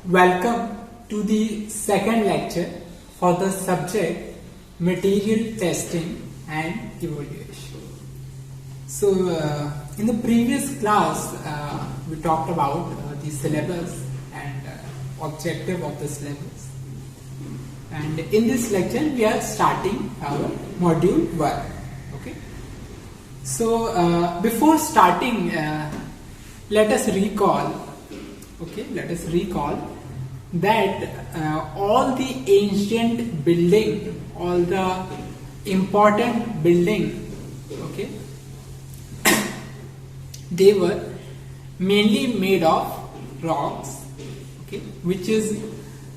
Welcome to the second lecture for the subject Material Testing and Evaluation. So, in the previous class, we talked about the syllabus and objective of the syllabus. And in this lecture, we are starting our module 1. Okay. So, before starting, let us recall that all the ancient building, all the important building, okay, they were mainly made of rocks, okay, which is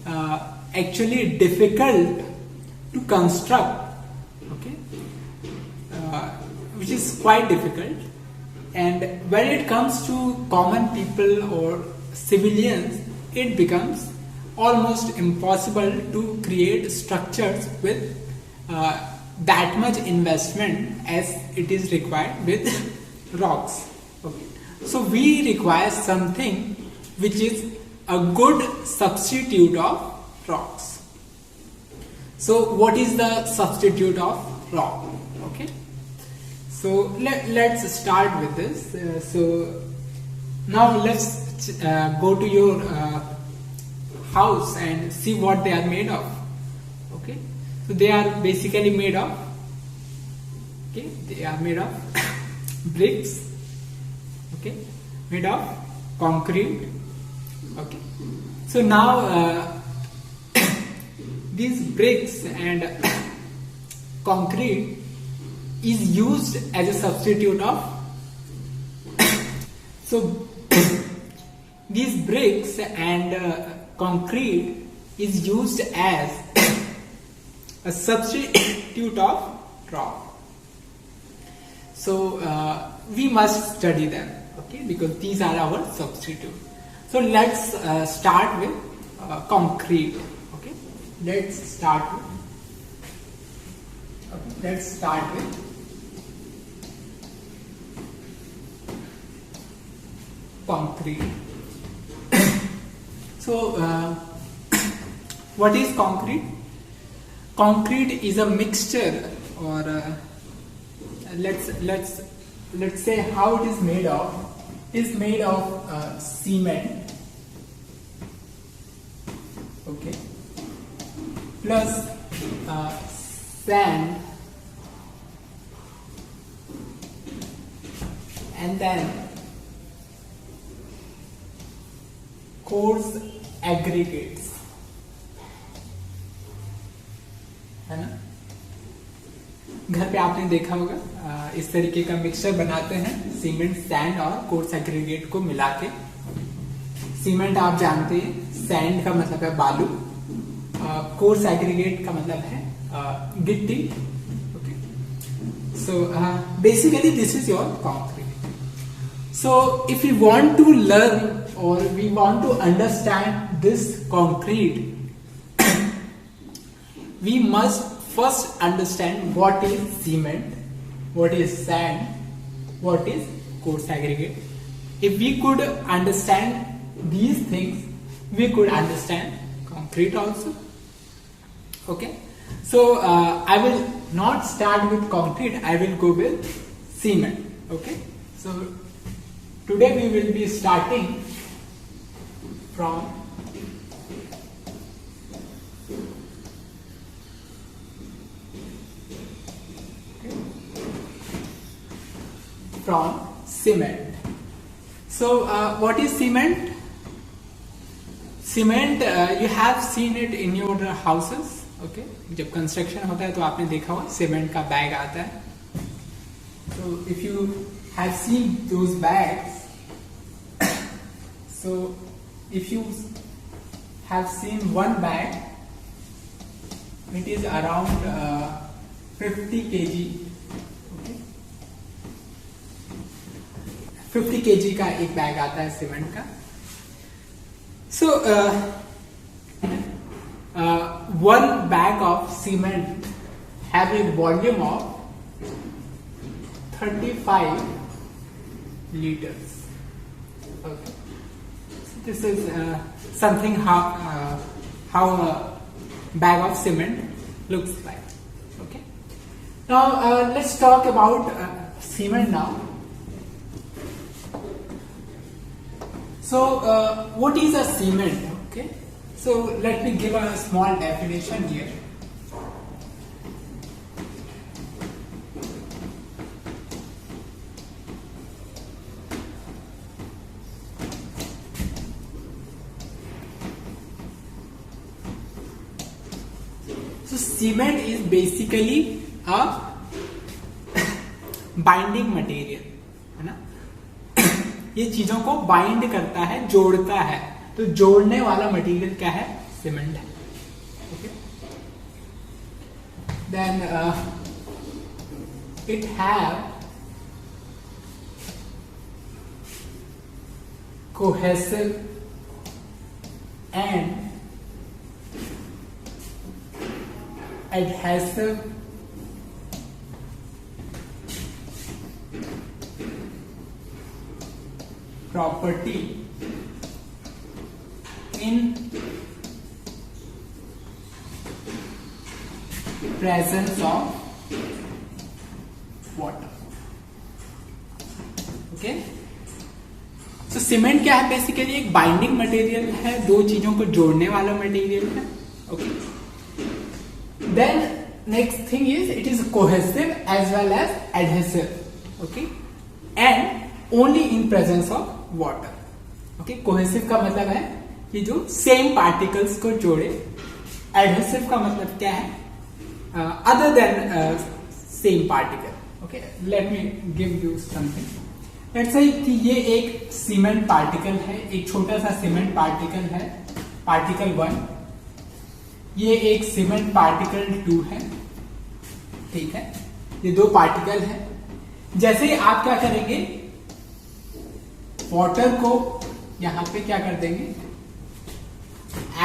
actually difficult to construct, okay, which is quite difficult. And when it comes to common people or civilians, it becomes almost impossible to create structures with that much investment as it is required with rocks. Okay. So we require something which is a good substitute of rocks. So what is the substitute of rock? Okay. So let's start with this. So now let's go to your house and see what they are made of. Okay, so they are basically made of, okay, they are made of bricks, okay, made of concrete. Okay, so now these bricks and concrete is used as a substitute of so these bricks and concrete is used as a substitute of rock. So we must study them, okay, because these are our substitute. So let's start with concrete. Okay, let's start with concrete. So, what is concrete? Concrete is a mixture, or let's say how it is made of. It is made of cement, okay, plus sand, and then coarse aggregates, है ना। घर पे आपने देखा होगा इस तरीके का मिक्सचर बनाते हैं सीमेंट, सैंड और कोर्स एग्रीगेट को मिला के। सीमेंट आप जानते हैं, सैंड का मतलब है बालू, कोर्स एग्रीगेट का मतलब है गिट्टी। Okay, so basically this is your concrete. So if you want to learn or we want to understand this concrete, we must first understand what is cement, what is sand, what is coarse aggregate. If we could understand these things, we could understand concrete also. Okay, so I will not start with concrete, I will go with cement. Okay, so today we will be starting from cement. So what is cement? Cement you have seen it in your houses. Okay, जब construction होता है तो आपने देखा होगा cement का bag आता है. So if you have seen those bags, so if you have seen one bag, it is around 50 kg. Okay, 50 kg का एक बैग आता है सीमेंट का. So one bag of cement have a volume of 35 liters. Okay. This is something how a bag of cement looks like. Okay. Now let's talk about cement now. So what is a cement? Okay. So let me give a small definition here. So cement is basically a binding material, है ना. ये चीजों को bind करता है, जोड़ता है. तो जोड़ने वाला मटेरियल क्या है? सीमेंट है. Okay. Then it have cohesive and adhesive property in presence of water. Okay. तो सीमेंट क्या है? बेसिकली एक बाइंडिंग मटेरियल है, दो चीजों को जोड़ने वाला मटेरियल है. Okay. Then next thing is it is cohesive as well as adhesive. Okay. And only in presence of water. Okay. Cohesive का मतलब है कि जो सेम पार्टिकल्स को जोड़े. Adhesive का मतलब क्या है? Other than same particle. Okay. Let me give you something. Let's say कि ये एक सीमेंट पार्टिकल है, एक छोटा सा सीमेंट पार्टिकल है, पार्टिकल 1. ये एक सीमेंट पार्टिकल 2 है. ठीक है. ये दो पार्टिकल है. जैसे ही आप क्या करेंगे, वाटर को यहां पे क्या कर देंगे?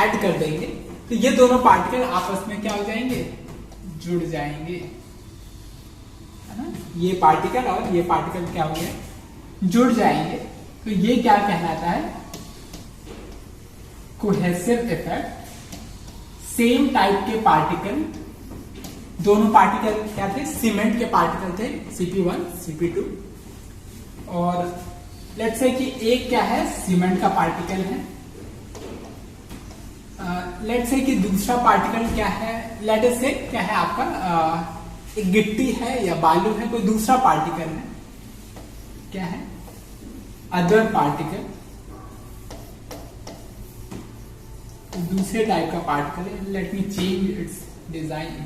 ऐड कर देंगे. तो ये दोनों पार्टिकल आपस में क्या हो जाएंगे? जुड़ जाएंगे, है ना. ये पार्टिकल और ये पार्टिकल क्या हो गए? जुड़ जाएंगे. तो ये क्या कहलाता है? Cohesive effect. सेम टाइप के पार्टिकल, दोनों पार्टिकल क्या थे? सीमेंट के पार्टिकल थे, Cp1 Cp2. और लेट्स से कि एक क्या है? सीमेंट का पार्टिकल है. लेट्स से कि दूसरा पार्टिकल क्या है? लेट्स से क्या है आपका? एक गिट्टी है या बालू है, कोई दूसरा पार्टिकल है. क्या है? अदर पार्टिकल, दूसरे टाइप का पार्टिकल है. Let me change its design.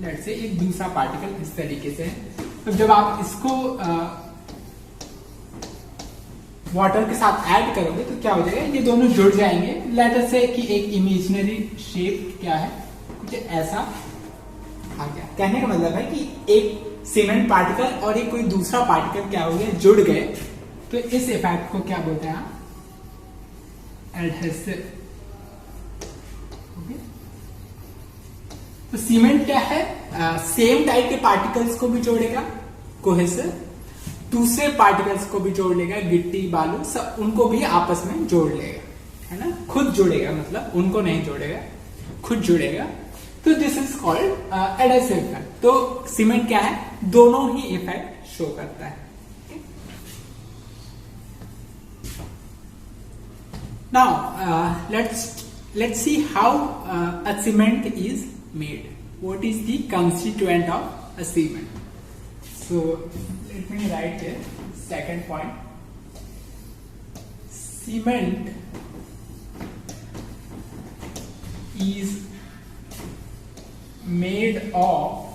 Let say एक दूसरा पार्टिकल इस तरीके से है. तो जब आप इसको वाटर के साथ ऐड करोगे तो क्या हो जाएगा? ये दोनों जुड़ जाएंगे. लेट से कि एक इमेजिनरी शेप क्या है? कुछ ऐसा आ गया. कहने का मतलब है कि एक सीमेंट पार्टिकल और एक कोई दूसरा पार्टिकल क्या हो गया? जुड़ गए. तो इस इफेक्ट को क्या बोलते हैं? एडहेसिव. तो सीमेंट क्या है? सेम टाइप के पार्टिकल्स को भी जोड़ेगा, कोहेसिव. दूसरे पार्टिकल्स को भी जोड़ लेगा, गिट्टी बालू सब, उनको भी आपस में जोड़ लेगा, है ना. खुद जोड़ेगा, मतलब उनको नहीं जोड़ेगा, खुद जुड़ेगा. तो this is called adhesive effect. तो सीमेंट क्या है? दोनों ही इफेक्ट शो करता है. Now let's see how a cement is made. What is the constituent of a cement? So let me write here. Second point. Cement is made of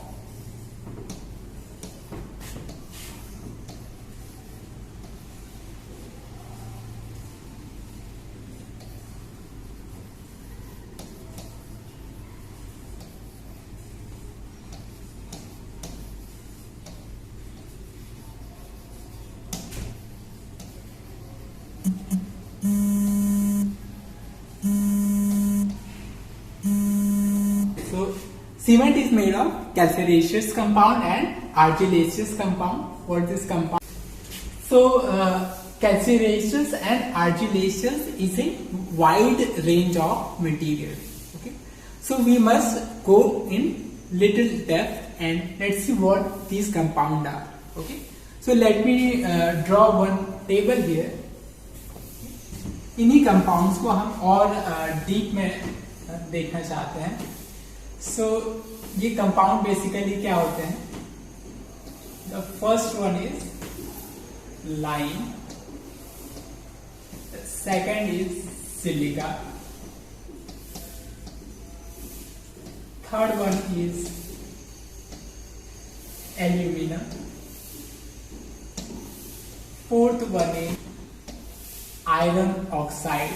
cement is made of calcareous compound and argillaceous compound. What is this compound? So calcareous and argillaceous is a wide range of material. Okay, so we must go in little depth and let's see what these compounds are. Okay, so let me draw one table here. इन्हीं compounds को हम और deep में देखना चाहते हैं. सो ये compound basically क्या होते हैं? The first one is lime, second is silica, third one is aluminium, fourth one is iron oxide,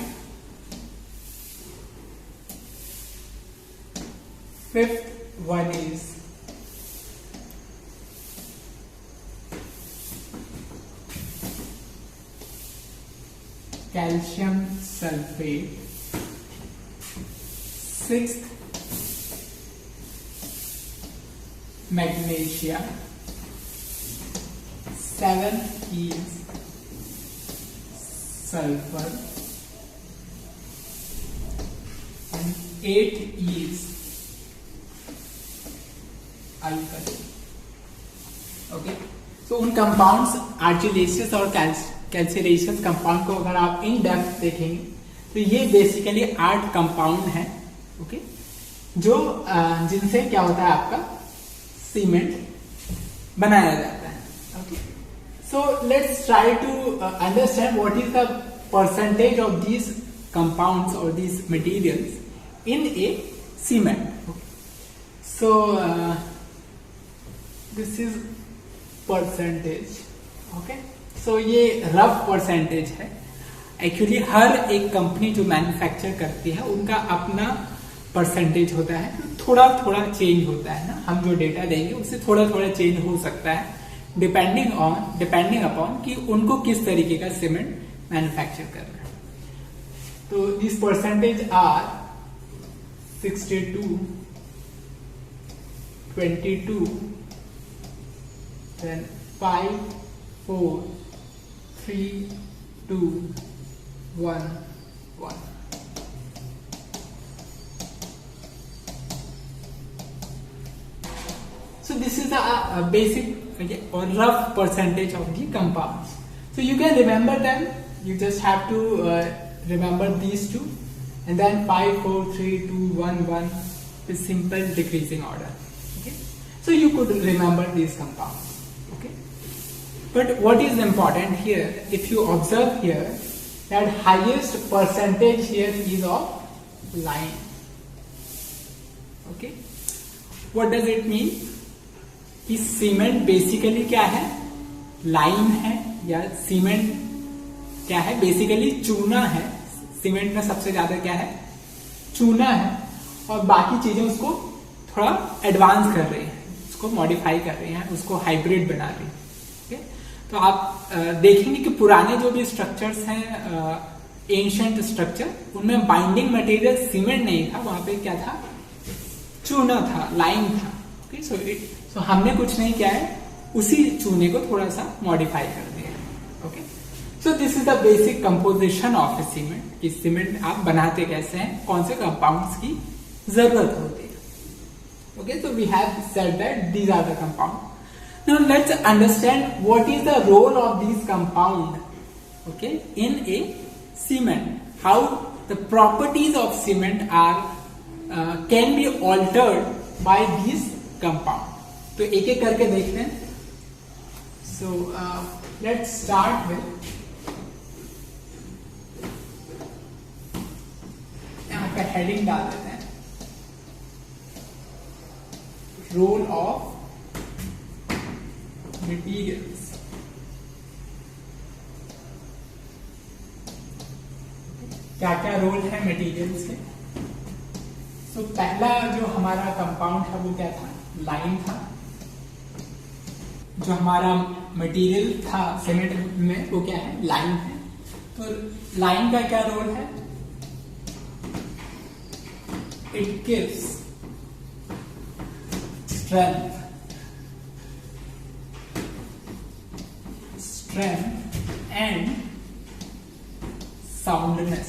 fifth one is calcium sulfate, sixth magnesia, seventh is sulfur, and 8 is alkali. Okay, सो उन compounds आर्जिलेशियस और कैल्सिरेशियस compound को अगर आप in depth देखेंगे तो ये basically 8 compound हैं. Okay, जो जिनसे क्या होता है आपका सीमेंट बनाया जाता है. Okay, so let's try to understand what is the percentage of these compounds or these materials in a cement. Okay. So this is percentage. Okay, so ये rough percentage है. Actually हर एक कंपनी जो manufacture करती है उनका अपना percentage होता है, थोड़ा थोड़ा चेंज होता है ना. हम जो डेटा देंगे उससे थोड़ा थोड़ा चेंज हो सकता है डिपेंडिंग अपॉन कि उनको किस तरीके का सीमेंट मैन्युफैक्चर करना है. तो this percentage are 62, 22, then 5, 4, 3, 2, 1, 1. So this is a basic or rough percentage of the compounds. So you can remember them. You just have to remember these two, and then 5, 4, 3, 2, 1, 1 is simple decreasing order. Okay, so you could remember these compounds. Okay, but what is important here? If you observe here, that highest percentage here is of lime. Okay, what does it mean? कि cement basically क्या है? Lime है, या cement क्या है? Basically चूना है. Cement में सबसे ज्यादा क्या है? चूना है, और बाकी चीजें उसको थोड़ा एडवांस कर रही हैं, उसको मॉडिफाई कर रही हैं, उसको हाइब्रिड बना रही हैं. okay? तो आप देखेंगे कि पुराने जो भी स्ट्रक्चर्स हैं, एंशिएंट स्ट्रक्चर, उनमें बाइंडिंग मटेरियल सीमेंट नहीं था, वहां पे क्या था? चूना था, लाइम था. okay? So हमने कुछ नहीं किया है, उसी चूने को थोड़ा सा मॉडिफाई कर दिया. Okay, so this is the basic composition of A cement. कि सीमेंट आप बनाते कैसे हैं, कौन से कंपाउंड्स की जरूरत होती है. Okay, so we have said that these are the compound. Now let's understand what is the role of this compound, okay, in a cement. How the properties of cement are can be altered by this compound. तो एक एक करके देखते हैं. So let's start with, यहां पे heading डाल देते हैं, रोल ऑफ मटीरियल्स. क्या क्या रोल है मटीरियल्स के? तो पहला जो हमारा कंपाउंड है वो क्या था? लाइम था. जो हमारा मटेरियल था सीमेंट में वो क्या है? लाइम है. तो लाइम का क्या रोल है? It gives strength and soundness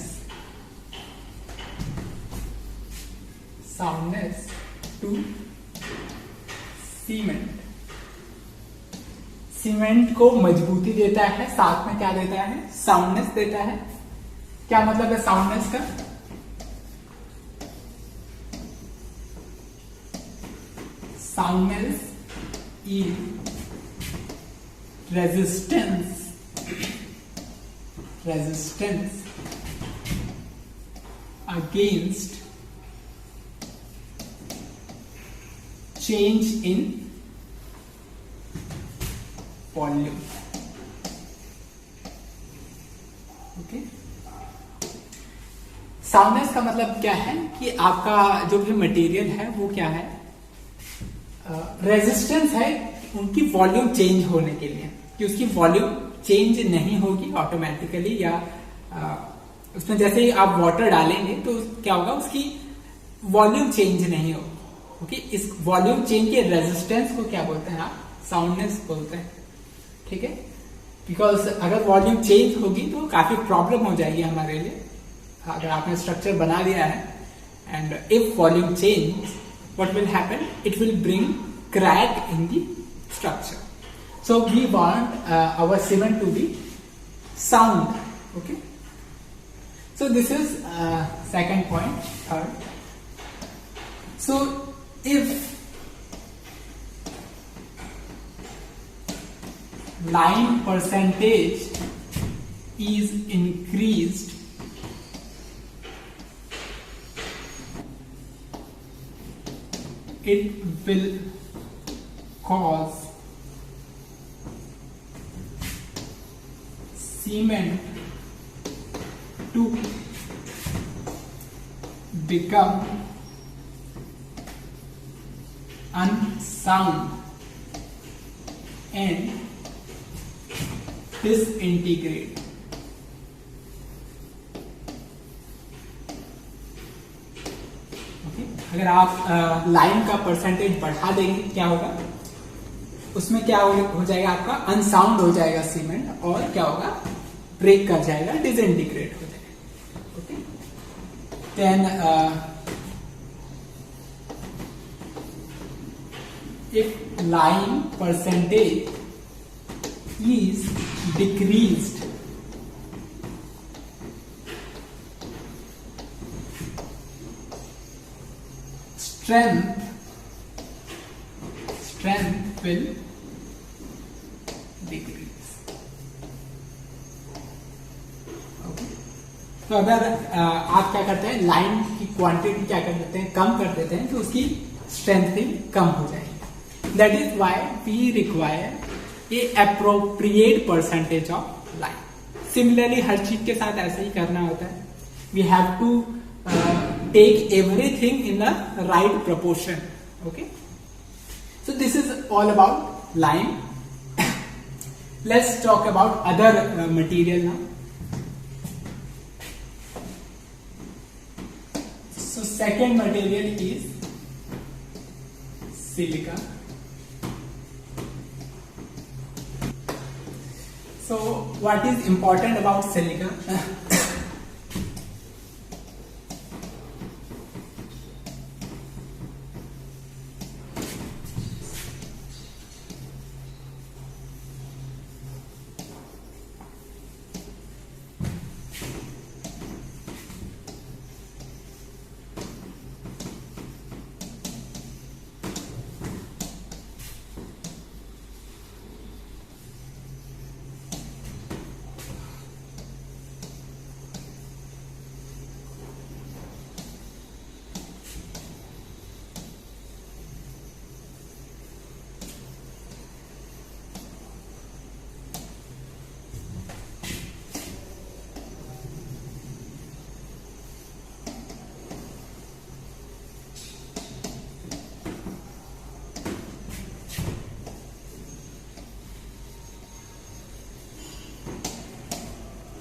to cement को मजबूती देता है, साथ में क्या देता है, साउंडनेस देता है। क्या मतलब है साउंडनेस का? Soundness is resistance against change in volume. Okay, soundness का मतलब क्या है कि आपका जो भी मटेरियल है वो क्या है, रेजिस्टेंस है उनकी वॉल्यूम चेंज होने के लिए, कि उसकी वॉल्यूम चेंज नहीं होगी ऑटोमेटिकली, या उसमें जैसे ही आप वाटर डालेंगे तो क्या होगा, उसकी वॉल्यूम चेंज नहीं होगी। ओके, इस वॉल्यूम चेंज के रेजिस्टेंस को क्या बोलते हैं आप, साउंडनेस बोलते हैं। ठीक है, बिकॉज अगर वॉल्यूम चेंज होगी तो काफी प्रॉब्लम हो जाएगी हमारे लिए। अगर आपने स्ट्रक्चर बना दिया है and if volume change what will happen, it will bring crack in the structure. So we want our cement to be sound. Okay, so this is second point. Third, so if lime percentage is increased, it will cause cement to become unsound and disintegrate। अगर आप lime का percentage बढ़ा देंगे क्या होगा, उसमें क्या हो जाएगा, आपका अनसाउंड हो जाएगा सीमेंट, और क्या होगा, ब्रेक कर जाएगा, डिसइंटीग्रेट हो जाएगा। Okay, then if lime percentage is decreased, strength will decrease। okay? तो अगर आप क्या करते हैं, लाइम की क्वांटिटी क्या कर देते हैं, कम कर देते हैं, तो उसकी स्ट्रेंथ भी कम हो जाएगी। That is why we require a appropriate percentage of lime। Similarly, हर चीज के साथ ऐसा ही करना होता है। We have to take everything in the right proportion। Okay, so this is all about lime। Let's talk about other material now। So second material is silica। So what is important about silica?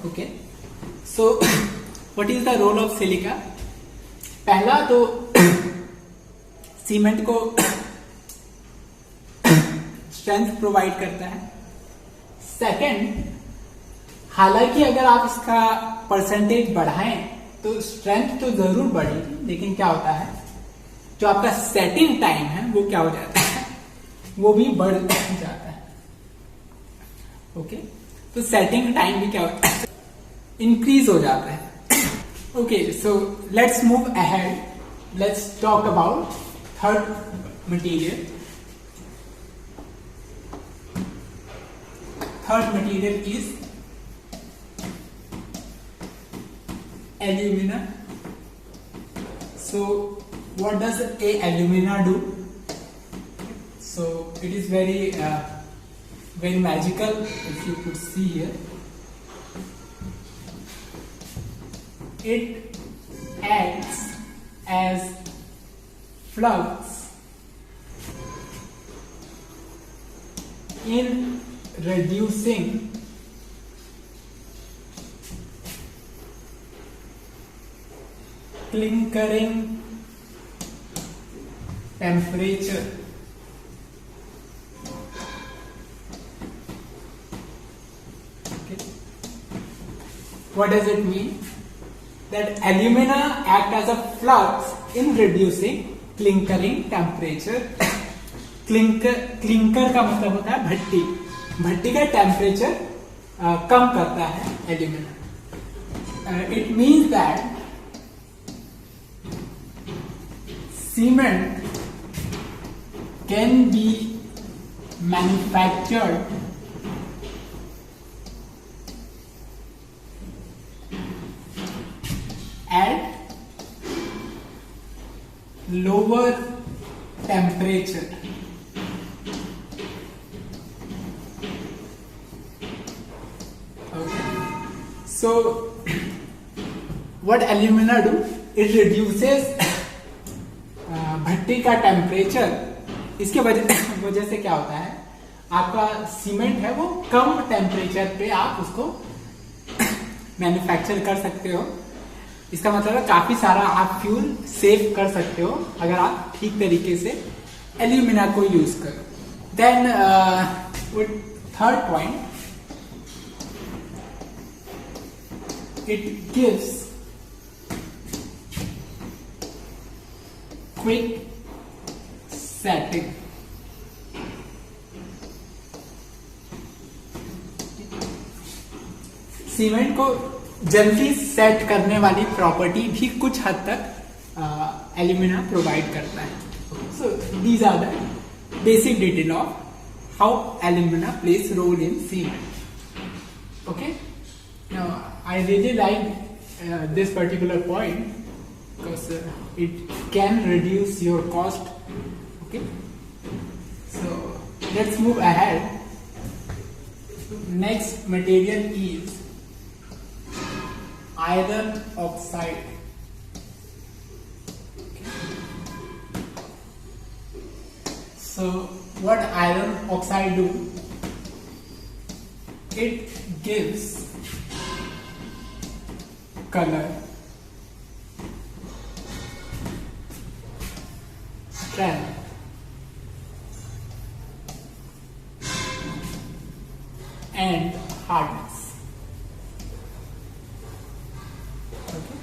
Okay, so what is the role of silica? पहला तो cement को strength provide करता है। Second, हालांकि अगर आप इसका percentage बढ़ाएं तो स्ट्रेंथ तो जरूर बढ़ेगी, लेकिन क्या होता है जो आपका सेटिंग टाइम है वो क्या हो जाता है, वो भी बढ़ जाता है। ओके, तो सेटिंग टाइम भी क्या होता है, इंक्रीज हो जाता है। Okay, so let's move ahead, let's talk about third material. Third material is alumina. So what does a alumina do? So it is very magical, if you could see here. It acts as flux in reducing clinkering temperature. Okay. What does it mean? That alumina act as a flux in reducing clinkering temperature. Clinker का मतलब होता है भट्टी, भट्टी का temperature कम करता है alumina. It means that cement can be manufactured at lower temperature. Okay. So what alumina do? It reduces भट्टी का temperature. इसके वजह से क्या होता है, आपका सीमेंट है वो कम टेम्परेचर पे आप उसको मैन्युफैक्चर कर सकते हो। इसका मतलब है काफी सारा आप फ्यूल सेव कर सकते हो अगर आप ठीक तरीके से एल्यूमिना को यूज करो। Then third point, it gives quick setting. Cement को जल्दी सेट करने वाली प्रॉपर्टी भी कुछ हद तक एल्यूमिना प्रोवाइड करता है। So these are the basic detail of how alumina plays role in cement. Okay, now I really like this particular point because it can reduce your cost. Okay, so let's move ahead. Next material is iron oxide. Okay. So what iron oxide do? It gives color, and hardness. Okay,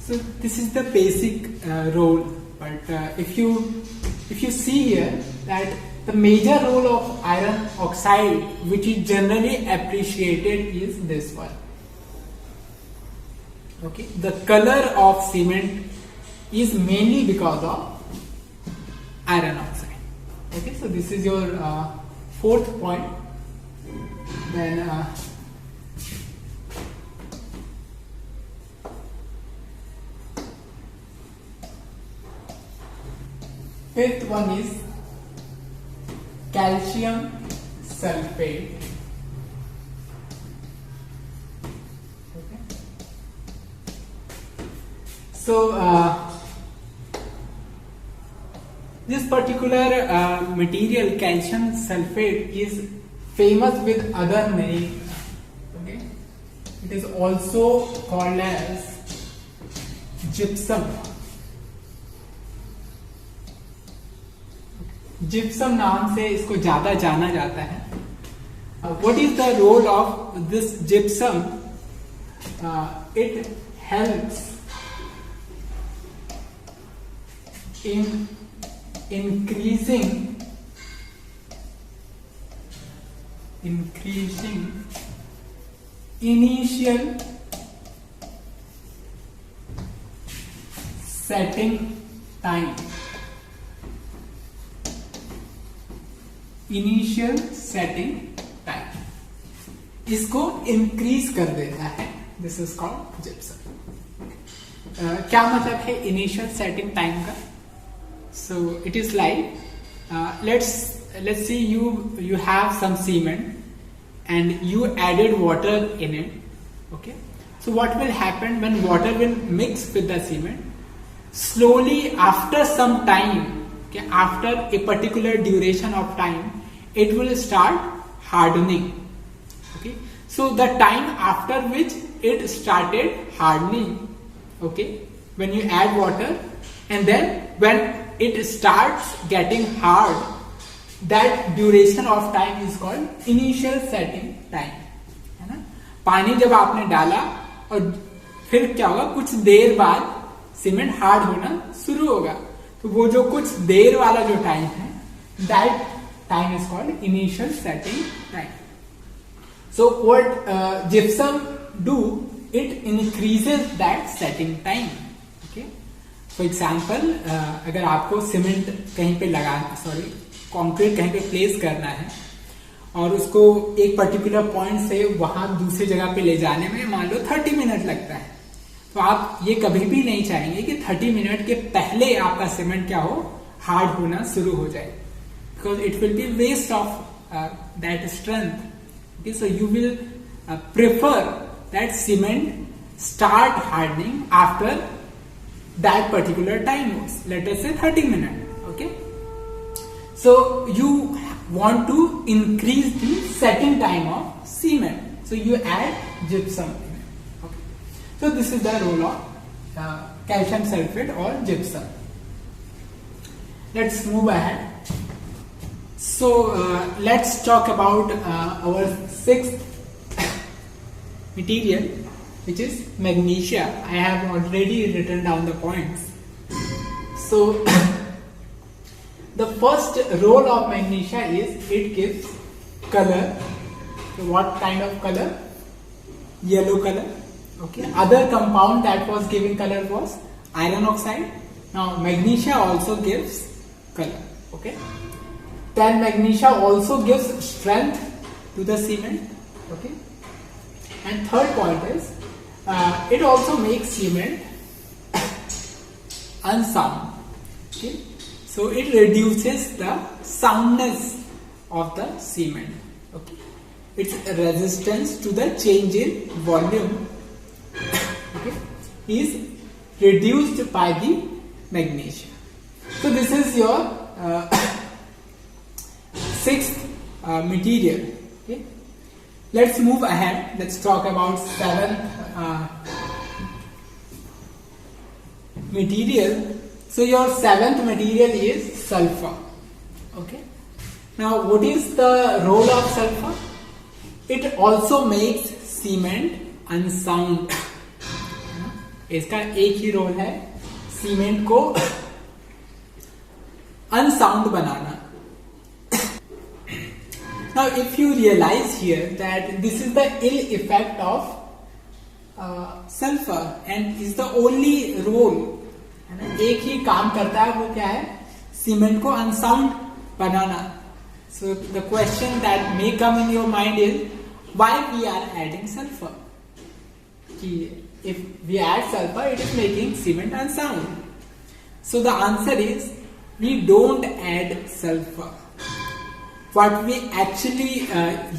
so this is the basic role, but if you see here that the major role of iron oxide which is generally appreciated is this one. Okay, the color of cement is mainly because of iron oxide. Okay, so this is your fourth point. Then fifth one is calcium sulfate. Okay, so this particular material, calcium sulfate, is famous with other name. Okay, it is also called as gypsum. Gypsum नाम से इसको ज्यादा जाना जाता है। What is the role of this gypsum? It helps in increasing initial setting time. Initial setting time इसको increase कर देता है. This is called gypsum. क्या मतलब है इनिशियल सेटिंग टाइम का? So it is like let's see you have some cement and you added water in it. Okay, so what will happen when water will mix with the cement? Slowly after some time, okay, after a particular duration of time, it will start hardening. Okay, so the time after which it started hardening, okay, when you add water, and then when it starts getting hard, that duration of time is called initial setting time. है ना? पानी जब आपने डाला और फिर क्या होगा, कुछ देर बाद सीमेंट हार्ड होना शुरू होगा. तो वो जो कुछ देर वाला जो टाइम है, that time is called initial setting time. So what gypsum do, it increases that setting time. Okay, for example अगर आपको सीमेंट कहीं पे कंक्रीट कहीं पे प्लेस करना है और उसको एक पर्टिकुलर पॉइंट से वहां दूसरी जगह पे ले जाने में मान लो 30 मिनट लगता है, तो आप ये कभी भी नहीं चाहेंगे कि 30 मिनट के पहले आपका सीमेंट क्या हो, हार्ड होना शुरू हो जाए, because it will be waste of that strength. So you will prefer that cement start hardening after that particular time, let us say 30 minute. Okay, so you want to increase the setting time of cement, so you add gypsum in it. Okay, so this is the role of calcium sulfate or gypsum. Let's move ahead. So let's talk about our sixth material, which is magnesia. I have already written down the points. So the first role of magnesia is it gives color. So what kind of color? Yellow color. Okay. Other compound that was giving color was iron oxide. Now magnesia also gives color. Okay. Then magnesia also gives strength to the cement. Okay. And third point is it also makes cement unsound. Okay. So it reduces the soundness of the cement. Okay, its resistance to the change in volume, okay, is reduced by the magnesia. So this is your sixth material. Okay, let's move ahead. Let's talk about seventh material. So your seventh material is sulfur. Okay. Now what is the role of sulfur? It also makes cement unsound. इसका एक ही role है, cement को unsound banana. Now if you realize here that this is the ill effect of sulfur and is the only role, एक ही काम करता है, वो क्या है, सीमेंट को अनसाउंड बनाना. So the question that may come in your mind is why we are adding sulphur. कि if we add sulphur it is making cement unsound. So the answer is we don't add sulphur. What we actually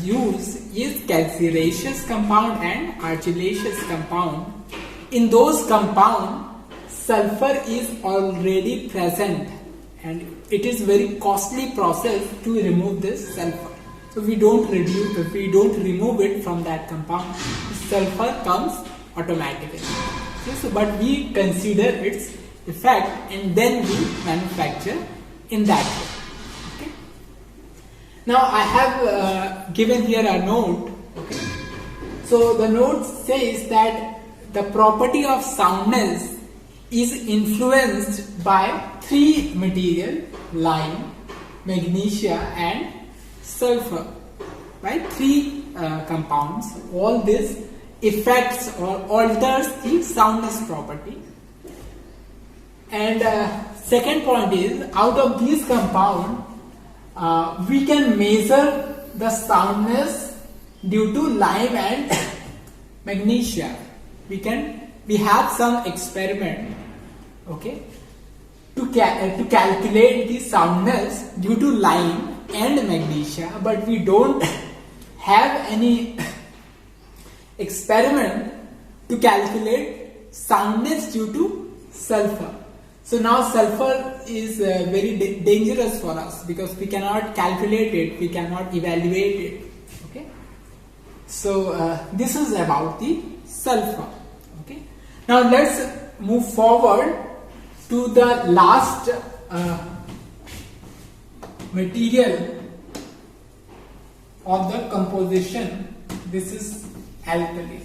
use is calcareous compound and argillaceous compound. In those compound, sulfur is already present and it is very costly process to remove this sulfur. So we don't remove it from that compound. Sulfur comes automatically. Okay, so but we consider its effect and then we manufacture in that way. Okay. Now I have given here a note. Okay. So the note says that the property of soundness is influenced by three material: lime, magnesia and sulfur. Right? Three compounds. All this affects or alters the soundness property. And second point is, out of these compounds, we can measure the soundness due to lime and magnesia. We have some experiment, okay, to calculate the soundness due to lime and magnesia, but we don't have any experiment to calculate soundness due to sulfur. So now sulfur is very dangerous for us because we cannot calculate it, we cannot evaluate it. Okay. So this is about the sulfur. Okay. Now let's move forward to the last material of the composition. This is alkali.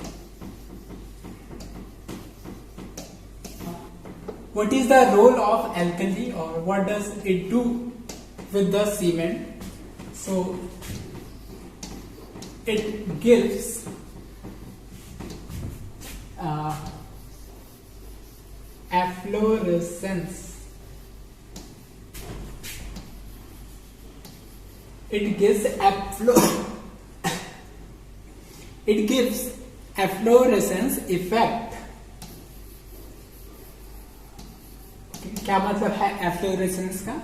What is the role of alkali, or what does it do with the cement? So it gives efflorescence. It gives efflorescence effect. क्या मतलब है efflorescence का?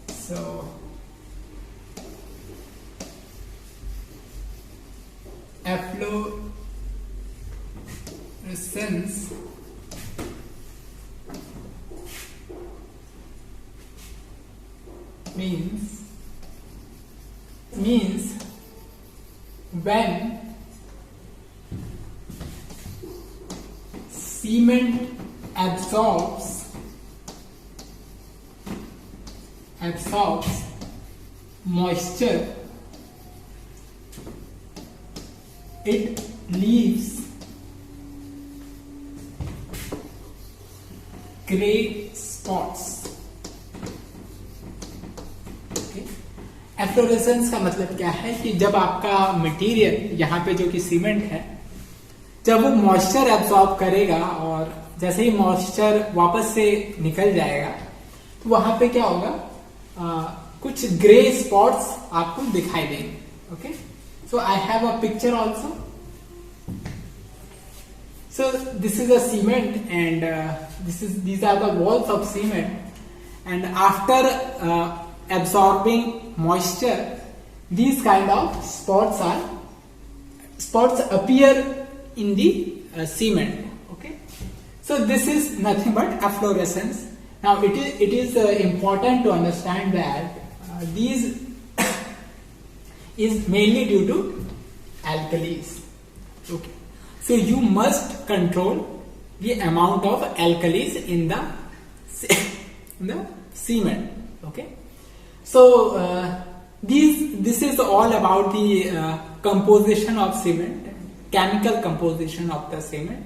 So efflorescence means when cement absorbs moisture, it leaves gray spots. Efflorescence का मतलब क्या है कि जब आपका मटेरियल यहाँ पे जो कि सीमेंट है, जब वो मॉइस्चर एब्जॉर्ब करेगा और जैसे ही मॉइस्चर वापस से निकल जाएगा तो वहां पे क्या होगा, कुछ ग्रे स्पॉट्स आपको दिखाई देंगे. Okay, so I have a picture also. So this is a cement and these are the walls of cement, and after absorbing moisture, these kind of spots appear in the cement. Okay, so this is nothing but efflorescence. Now it is important to understand that these is mainly due to alkalis. Okay, so you must control the amount of alkalis in the cement. Okay, so this is all about the composition of cement, chemical composition of the cement.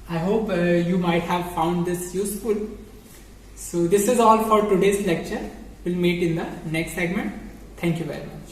I hope you might have found this useful. So this is all for today's lecture. We'll meet in the next segment. Thank you very much.